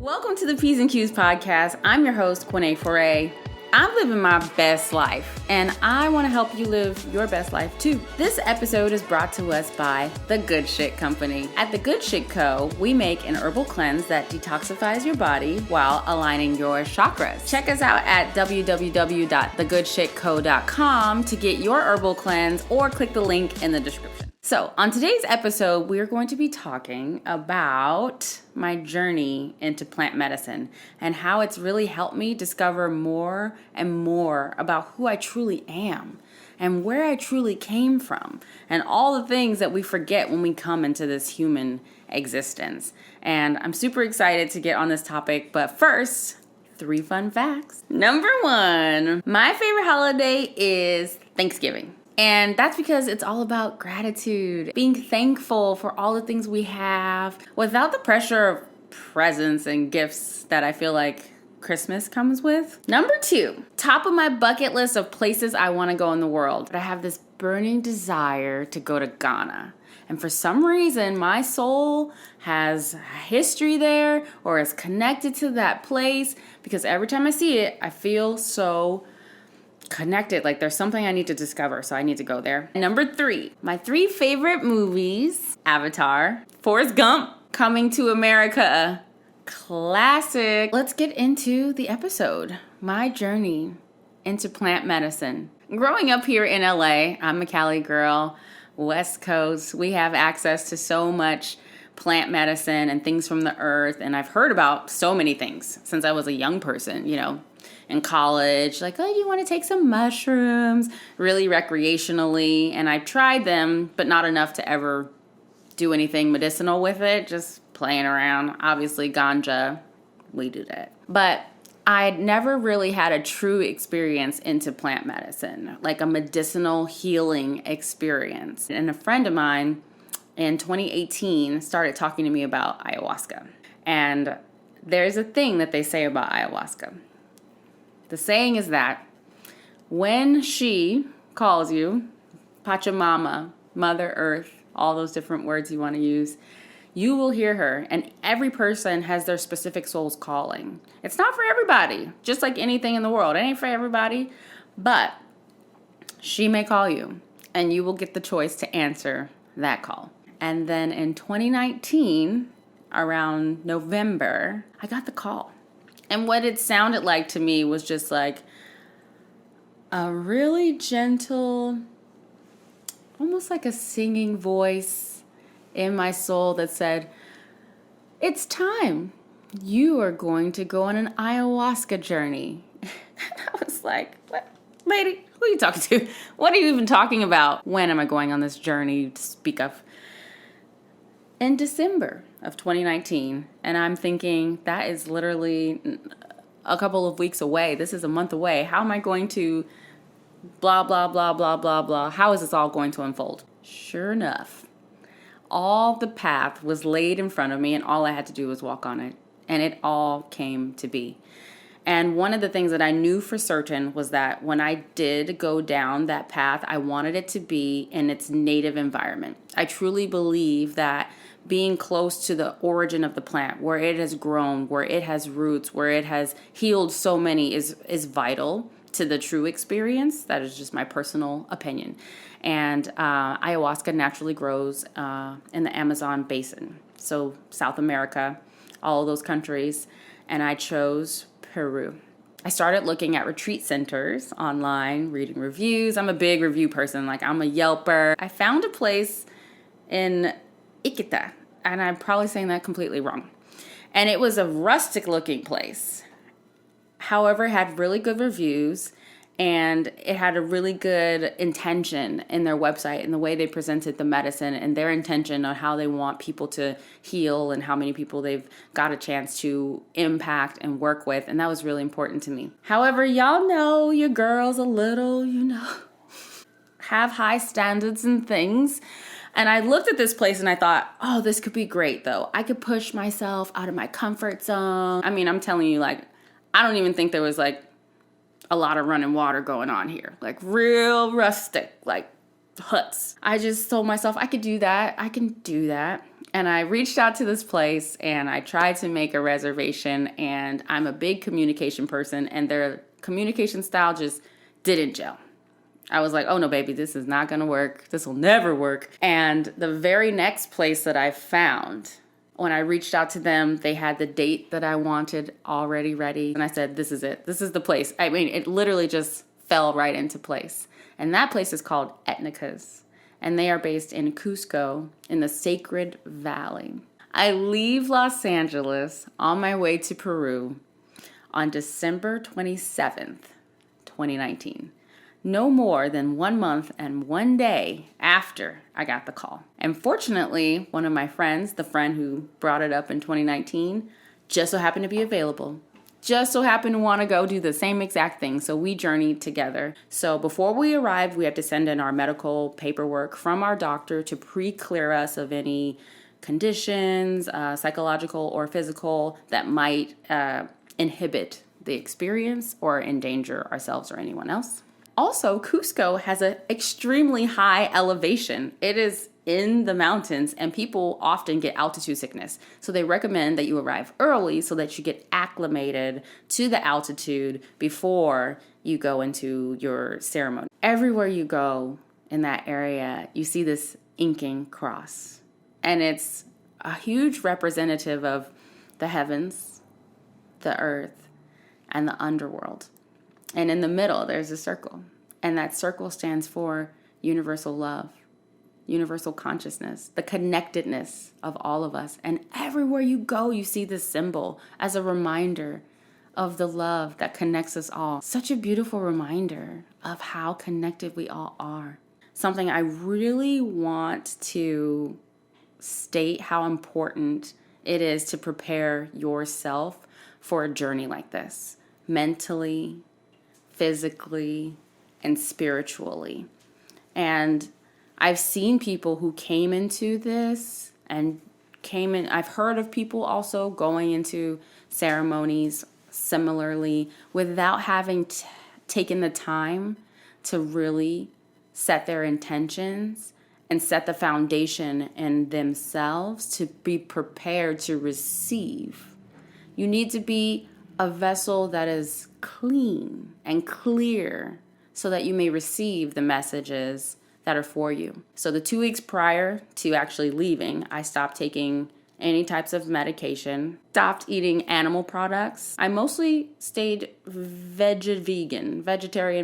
Welcome to the P's and Q's podcast. I'm your host, Quinay Foray. I'm living my best life, and I want to help you live your best life too. This episode is brought to us by The Good Shit Company. At The Good Shit Co., we make an herbal cleanse that detoxifies your body while aligning your chakras. Check us out at www.thegoodshitco.com to get your herbal cleanse or click the link in the description. So, on today's episode, we're going to be talking about my journey into plant medicine and how it's really helped me discover more and more about who I truly am and where I truly came from and all the things that we forget when we come into this human existence. And I'm super excited to get on this topic, but first, 3 fun facts. Number 1, my favorite holiday is Thanksgiving. And that's because it's all about gratitude, being thankful for all the things we have without the pressure of presents and gifts that I feel like Christmas comes with. Number 2, top of my bucket list of places I want to go in the world. I have this burning desire to go to Ghana. And for some reason, my soul has history there or is connected to that place because every time I see it, I feel so connected, like there's something I need to discover, so I need to go there. Number 3, my 3 favorite movies: Avatar, Forrest Gump, Coming to America, classic. Let's get into the episode. My journey into plant medicine. Growing up here in LA, I'm a Cali girl, West Coast. We have access to so much plant medicine and things from the earth, and I've heard about so many things since I was a young person, in college, like, oh, you want to take some mushrooms, really recreationally. And I tried them, but not enough to ever do anything medicinal with it, just playing around. Obviously, ganja, we do that. But I'd never really had a true experience into plant medicine, like a medicinal healing experience. And a friend of mine in 2018 started talking to me about ayahuasca. And there's a thing that they say about ayahuasca. The saying is that when she calls you, Pachamama, Mother Earth, all those different words you want to use, you will hear her. And every person has their specific soul's calling. It's not for everybody, just like anything in the world. It ain't for everybody, but she may call you, and you will get the choice to answer that call. And then in 2019, around November, I got the call. And what it sounded like to me was just like a really gentle, almost like a singing voice in my soul that said, "It's time. You are going to go on an ayahuasca journey." I was like, "What? Lady, who are you talking to? What are you even talking about? When am I going on this journey to speak of?" In December of 2019, and I'm thinking, that is literally a couple of weeks away. This is a month away. How am I going to blah, blah, blah, blah, blah, blah? How is this all going to unfold? Sure enough, all the path was laid in front of me, and all I had to do was walk on it, and it all came to be. And one of the things that I knew for certain was that when I did go down that path, I wanted it to be in its native environment. I truly believe that being close to the origin of the plant, where it has grown, where it has roots, where it has healed so many is vital to the true experience. That is just my personal opinion. And ayahuasca naturally grows in the Amazon basin. So South America, all of those countries. And I chose Peru. I started looking at retreat centers online, reading reviews. I'm a big review person. Like, I'm a Yelper. I found a place in Iquitos, and I'm probably saying that completely wrong. And it was a rustic looking place. However, it had really good reviews, and it had a really good intention in their website and the way they presented the medicine and their intention on how they want people to heal and how many people they've got a chance to impact and work with. And that was really important to me. However, y'all know your girl's a little, have high standards and things. And I looked at this place and I thought, oh, this could be great though. I could push myself out of my comfort zone. I mean, I'm telling you, like, I don't even think there was like a lot of running water going on here. Like real rustic, like huts. I just told myself I could do that. I can do that. And I reached out to this place and I tried to make a reservation, and I'm a big communication person, and their communication style just didn't gel. I was like, oh no, baby, this is not going to work. This will never work. And the very next place that I found, when I reached out to them, they had the date that I wanted already ready. And I said, this is it. This is the place. I mean, it literally just fell right into place. And that place is called Etnica's. And they are based in Cusco in the Sacred Valley. I leave Los Angeles on my way to Peru on December 27th, 2019. No more than 1 month and 1 day after I got the call. And fortunately, one of my friends, the friend who brought it up in 2019, just so happened to be available. Just so happened to want to go do the same exact thing. So we journeyed together. So before we arrived, we had to send in our medical paperwork from our doctor to pre-clear us of any conditions, psychological or physical, that might inhibit the experience or endanger ourselves or anyone else. Also, Cusco has an extremely high elevation. It is in the mountains, and people often get altitude sickness. So they recommend that you arrive early so that you get acclimated to the altitude before you go into your ceremony. Everywhere you go in that area, you see this inking cross. And it's a huge representative of the heavens, the earth, and the underworld. And in the middle, there's a circle. And that circle stands for universal love, universal consciousness, the connectedness of all of us. And everywhere you go, you see this symbol as a reminder of the love that connects us all. Such a beautiful reminder of how connected we all are. Something I really want to state how important it is to prepare yourself for a journey like this, mentally, physically, and spiritually. And I've seen people who came into this and I've heard of people also going into ceremonies similarly without having taken the time to really set their intentions and set the foundation in themselves to be prepared to receive. You need to be a vessel that is clean and clear so that you may receive the messages that are for you. So the 2 weeks prior to actually leaving, I stopped taking any types of medication, stopped eating animal products. I mostly stayed vegetarian,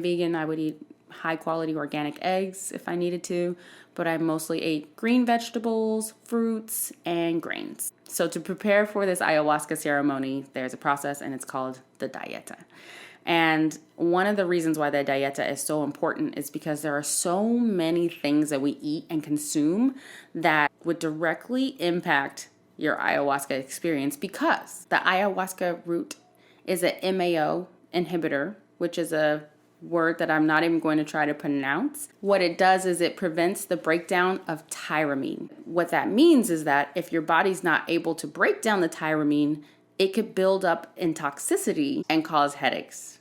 vegan. I would eat high quality organic eggs if I needed to, but I mostly ate green vegetables, fruits, and grains. So to prepare for this ayahuasca ceremony, there's a process, and it's called the dieta. And one of the reasons why the dieta is so important is because there are so many things that we eat and consume that would directly impact your ayahuasca experience, because the ayahuasca root is an MAO inhibitor, which is a word that I'm not even going to try to pronounce. What it does is it prevents the breakdown of tyramine. What that means is that if your body's not able to break down the tyramine, it could build up in toxicity and cause headaches,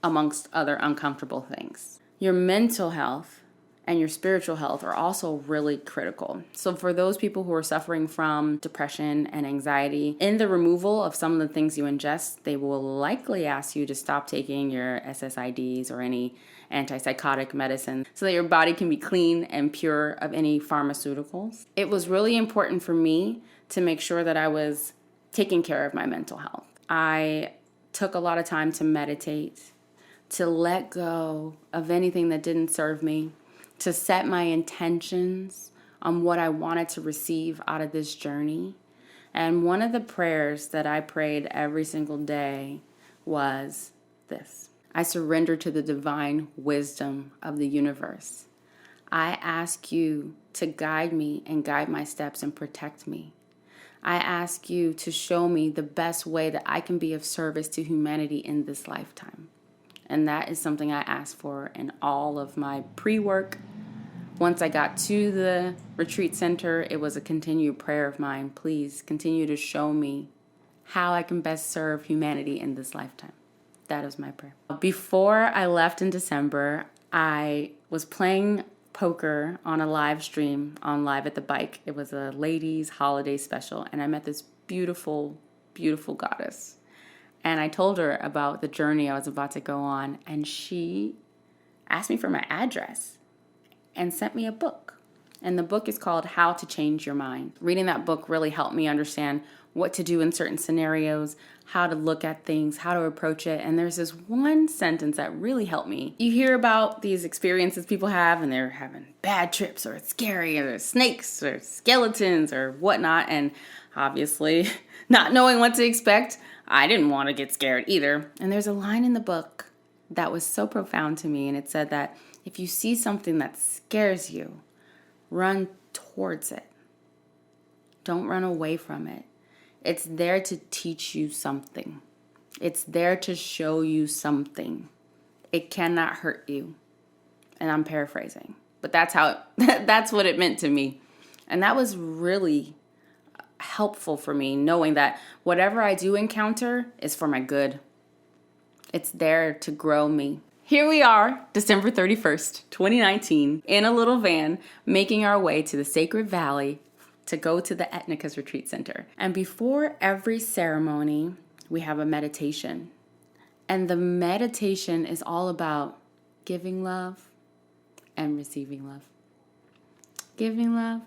amongst other uncomfortable things. Your mental health and your spiritual health are also really critical. So for those people who are suffering from depression and anxiety, in the removal of some of the things you ingest, they will likely ask you to stop taking your SSIDs or any antipsychotic medicine so that your body can be clean and pure of any pharmaceuticals. It was really important for me to make sure that I was taking care of my mental health. I took a lot of time to meditate, to let go of anything that didn't serve me, to set my intentions on what I wanted to receive out of this journey. And one of the prayers that I prayed every single day was this: I surrender to the divine wisdom of the universe. I ask you to guide me and guide my steps and protect me. I ask you to show me the best way that I can be of service to humanity in this lifetime. And that is something I asked for in all of my pre-work. Once I got to the retreat center, it was a continued prayer of mine. Please continue to show me how I can best serve humanity in this lifetime. That is my prayer. Before I left in December, I was playing poker on a live stream on Live at the Bike. It was a ladies' holiday special, and I met this beautiful, beautiful goddess. And I told her about the journey I was about to go on, and she asked me for my address and sent me a book. And the book is called How to Change Your Mind. Reading that book really helped me understand what to do in certain scenarios, how to look at things, how to approach it. And there's this one sentence that really helped me. You hear about these experiences people have, and they're having bad trips, or it's scary, or there's snakes or skeletons or whatnot. And obviously, not knowing what to expect, I didn't want to get scared either. And there's a line in the book that was so profound to me. And it said that if you see something that scares you, run towards it. Don't run away from it. It's there to teach you something. It's there to show you something. It cannot hurt you. And I'm paraphrasing, but that's what it meant to me. And that was really helpful for me, knowing that whatever I do encounter is for my good. It's there to grow me. Here we are, December 31st, 2019, in a little van, making our way to the Sacred Valley to go to the Etnica's Retreat Center. And before every ceremony, we have a meditation. And the meditation is all about giving love and receiving love. Giving love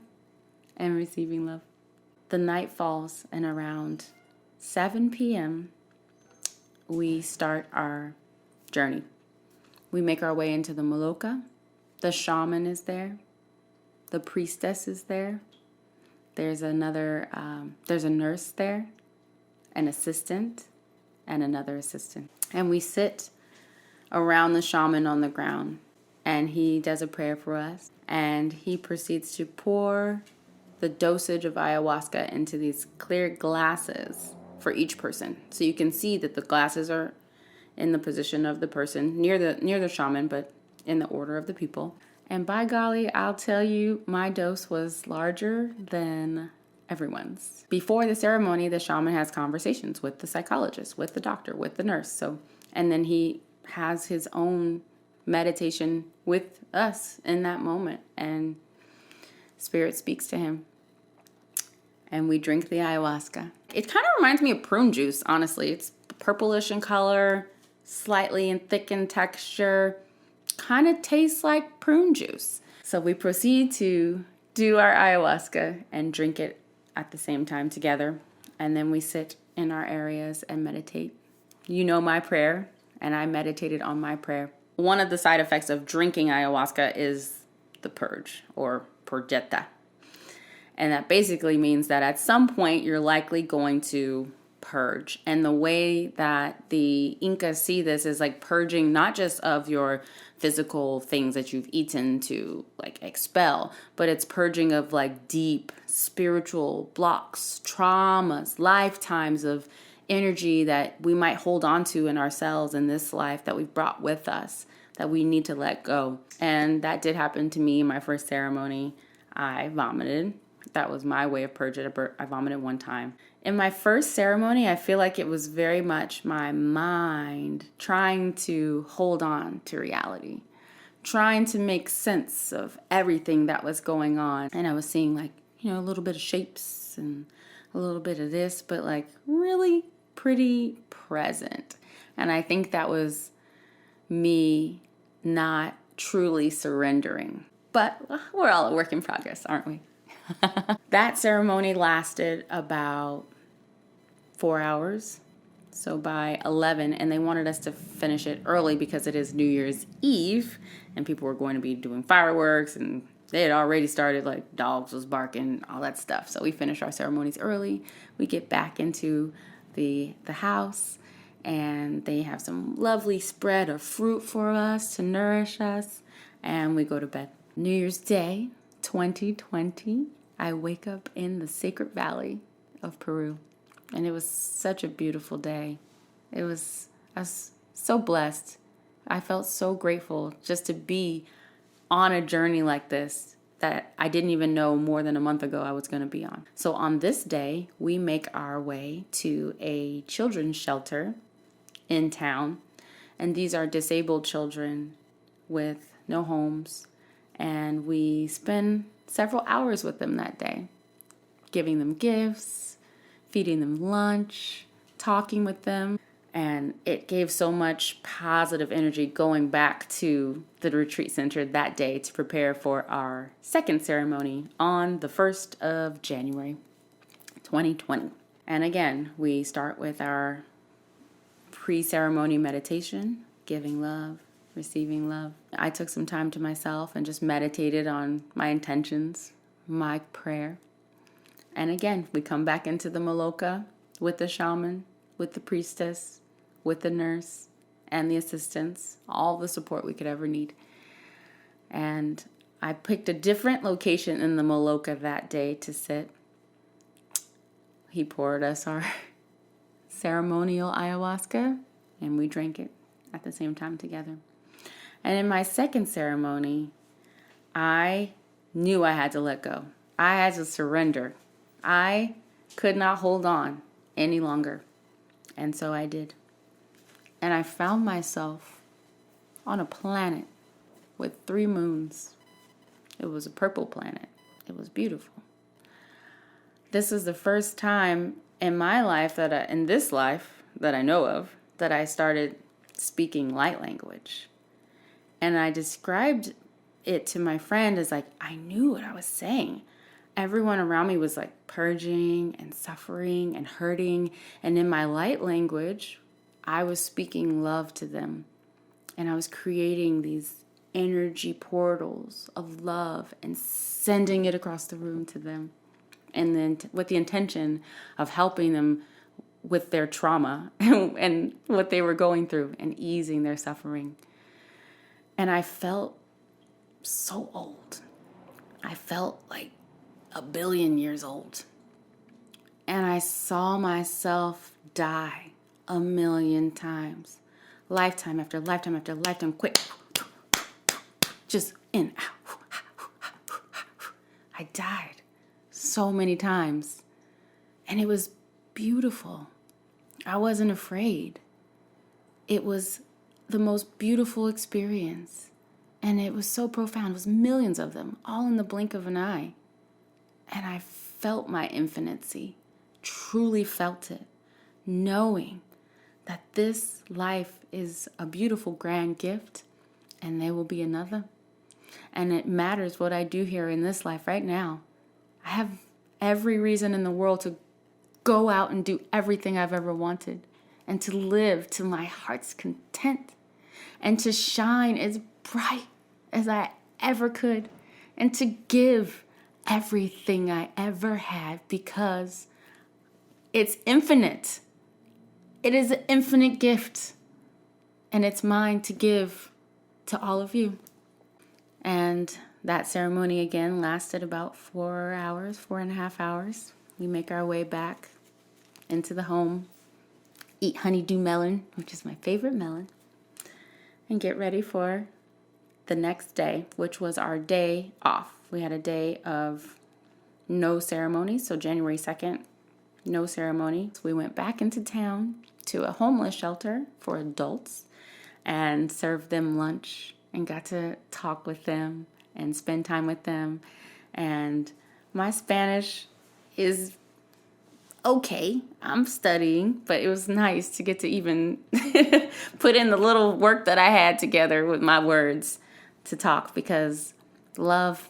and receiving love. The night falls, and around 7 p.m., we start our journey. We make our way into the Maloka. The shaman is there. The priestess is there. There's a nurse there, an assistant, and another assistant. And we sit around the shaman on the ground, and he does a prayer for us, and he proceeds to pour the dosage of ayahuasca into these clear glasses for each person. So you can see that the glasses are in the position of the person near the shaman, but in the order of the people. And by golly, I'll tell you, my dose was larger than everyone's. Before the ceremony, the shaman has conversations with the psychologist, with the doctor, with the nurse. And then he has his own meditation with us in that moment. And Spirit speaks to him. And we drink the ayahuasca. It kind of reminds me of prune juice, honestly. It's purplish in color, slightly thick in texture. Kind of tastes like prune juice. So we proceed to do our ayahuasca and drink it at the same time together. And then we sit in our areas and meditate. You know my prayer, and I meditated on my prayer. One of the side effects of drinking ayahuasca is the purge, or purgeta. And that basically means that at some point you're likely going to purge. And the way that the Incas see this is like purging not just of your physical things that you've eaten to like expel, but it's purging of like deep spiritual blocks, traumas, lifetimes of energy that we might hold on to in ourselves in this life that we've brought with us that we need to let go. And that did happen to me in my first ceremony. I vomited. That was my way of purging. I vomited one time. In my first ceremony, I feel like it was very much my mind trying to hold on to reality, trying to make sense of everything that was going on. And I was seeing like, a little bit of shapes and a little bit of this, but like really pretty present. And I think that was me not truly surrendering. But we're all a work in progress, aren't we? That ceremony lasted about 4 hours. So by 11, and they wanted us to finish it early because it is New Year's Eve and people were going to be doing fireworks, and they had already started, like dogs was barking, all that stuff. So we finished our ceremonies early. We get back into the house, and they have some lovely spread of fruit for us to nourish us, and we go to bed. New Year's Day 2020, I wake up in the Sacred Valley of Peru. And it was such a beautiful day. I was so blessed. I felt so grateful just to be on a journey like this that I didn't even know more than a month ago I was going to be on. So on this day, we make our way to a children's shelter in town. And these are disabled children with no homes And we spend several hours with them that day, giving them gifts, feeding them lunch, talking with them. And it gave so much positive energy going back to the retreat center that day to prepare for our second ceremony on the 1st of January, 2020. And again, we start with our pre-ceremony meditation, giving love, receiving love. I took some time to myself and just meditated on my intentions, my prayer. And again, we come back into the Maloka with the shaman, with the priestess, with the nurse, and the assistants, all the support we could ever need. And I picked a different location in the Maloka that day to sit. He poured us our ceremonial ayahuasca, and we drank it at the same time together. And in my second ceremony, I knew I had to let go. I had to surrender. I could not hold on any longer. And so I did. And I found myself on a planet with 3 moons. It was a purple planet. It was beautiful. This is the first time in my life in this life that I know of, that I started speaking light language. And I described it to my friend as like, I knew what I was saying. Everyone around me was like purging and suffering and hurting. And in my light language, I was speaking love to them. And I was creating these energy portals of love and sending it across the room to them. And then with the intention of helping them with their trauma and what they were going through and easing their suffering. And I felt so old. I felt like 1 billion years old. And I saw myself die 1 million times. Lifetime after lifetime after lifetime. Quick. Just in. I died so many times. And it was beautiful. I wasn't afraid. It was the most beautiful experience. And it was so profound. It was millions of them, all in the blink of an eye. And I felt my infinity, truly felt it, knowing that this life is a beautiful, grand gift, and there will be another. And it matters what I do here in this life right now. I have every reason in the world to go out and do everything I've ever wanted, and to live to my heart's content, and to shine as bright as I ever could, and to give everything I ever had, because it's infinite. It is an infinite gift, and it's mine to give to all of you. And that ceremony again lasted about 4.5 hours. We make our way back into the home, eat honeydew melon, which is my favorite melon, and get ready for the next day, which was our day off. We had a day of no ceremony, so January 2nd, no ceremony. So we went back into town to a homeless shelter for adults and served them lunch and got to talk with them and spend time with them. And my Spanish is okay. I'm studying, but it was nice to get to even put in the little work that I had together with my words to talk, because love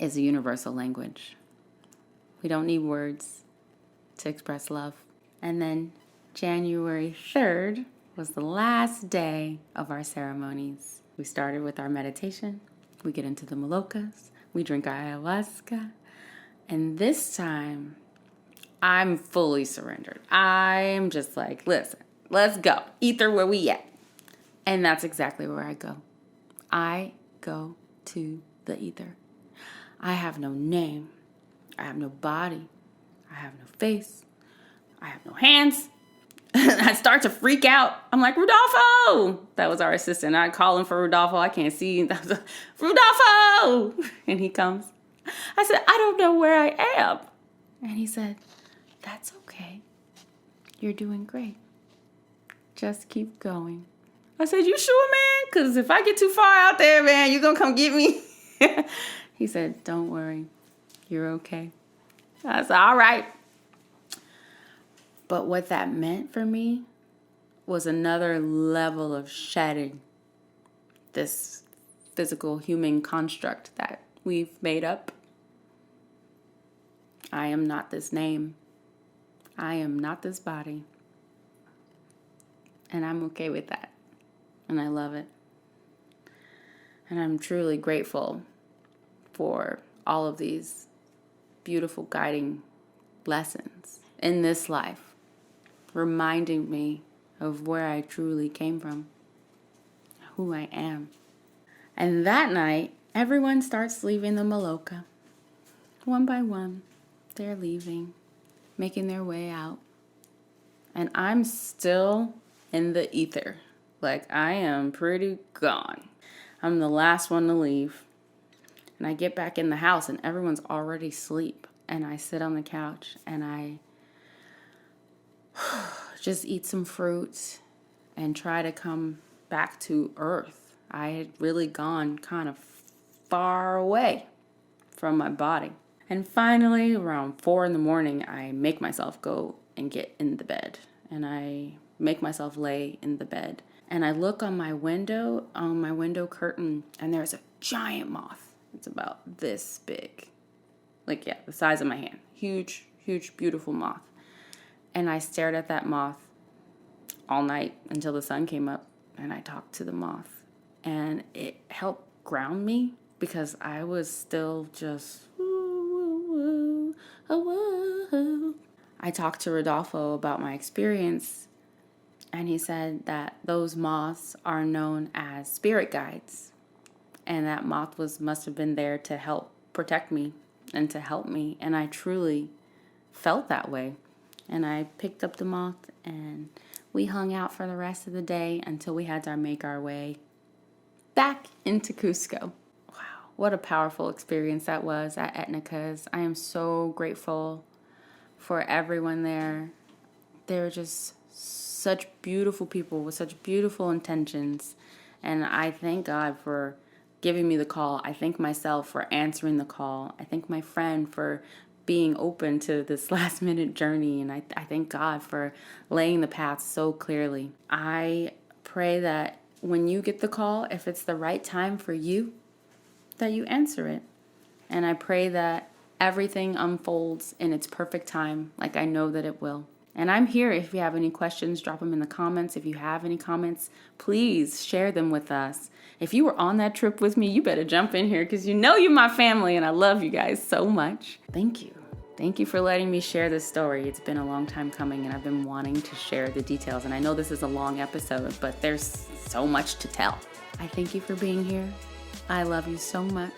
is a universal language. We don't need words to express love. And then January 3rd was the last day of our ceremonies. We started with our meditation. We get into the malokas. We drink our ayahuasca. And this time, I'm fully surrendered. I'm just like, listen, let's go. Ether, where we at? And that's exactly where I go. I go to the ether. I have no name. I have no body. I have no face. I have no hands. I start to freak out. I'm like, Rodolfo! That was our assistant. I call him for Rodolfo. I can't see. Rodolfo! And he comes. I said, I don't know where I am. And he said, that's okay. You're doing great. Just keep going. I said, you sure, man? Because if I get too far out there, man, you're going to come get me. He said, don't worry, you're okay. I said, all right. But what that meant for me was another level of shedding this physical human construct that we've made up. I am not this name. I am not this body. And I'm okay with that. And I love it. And I'm truly grateful for all of these beautiful guiding lessons in this life, reminding me of where I truly came from, who I am. And that night, everyone starts leaving the Maloka. One by one, they're leaving, making their way out. And I'm still in the ether. Like, I am pretty gone. I'm the last one to leave. And I get back in the house and everyone's already asleep. And I sit on the couch and I just eat some fruits and try to come back to earth. I had really gone kind of far away from my body. And finally, around 4 a.m, I make myself go and get in the bed. And I make myself lay in the bed. And I look on my window curtain, and there's a giant moth. It's about this big. Like, yeah, the size of my hand. Huge, huge, beautiful moth. And I stared at that moth all night until the sun came up, and I talked to the moth. And it helped ground me because I was still just, I talked to Rodolfo about my experience, and he said that those moths are known as spirit guides. And that moth must have been there to help protect me and to help me. And I truly felt that way. And I picked up the moth and we hung out for the rest of the day until we had to make our way back into Cusco. Wow, what a powerful experience that was at Etnaca's. I am so grateful for everyone there. They're just such beautiful people with such beautiful intentions. And I thank God for giving me the call. I thank myself for answering the call. I thank my friend for being open to this last minute journey. And I thank God for laying the path so clearly. I pray that when you get the call, if it's the right time for you, that you answer it. And I pray that everything unfolds in its perfect time, like I know that it will. And I'm here. If you have any questions, drop them in the comments. If you have any comments, please share them with us. If you were on that trip with me, you better jump in here because you know you're my family and I love you guys so much. Thank you. Thank you for letting me share this story. It's been a long time coming and I've been wanting to share the details. And I know this is a long episode, but there's so much to tell. I thank you for being here. I love you so much.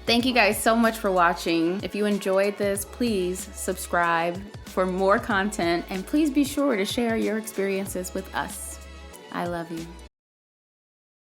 Thank you guys so much for watching. If you enjoyed this, please subscribe for more content and please be sure to share your experiences with us. I love you.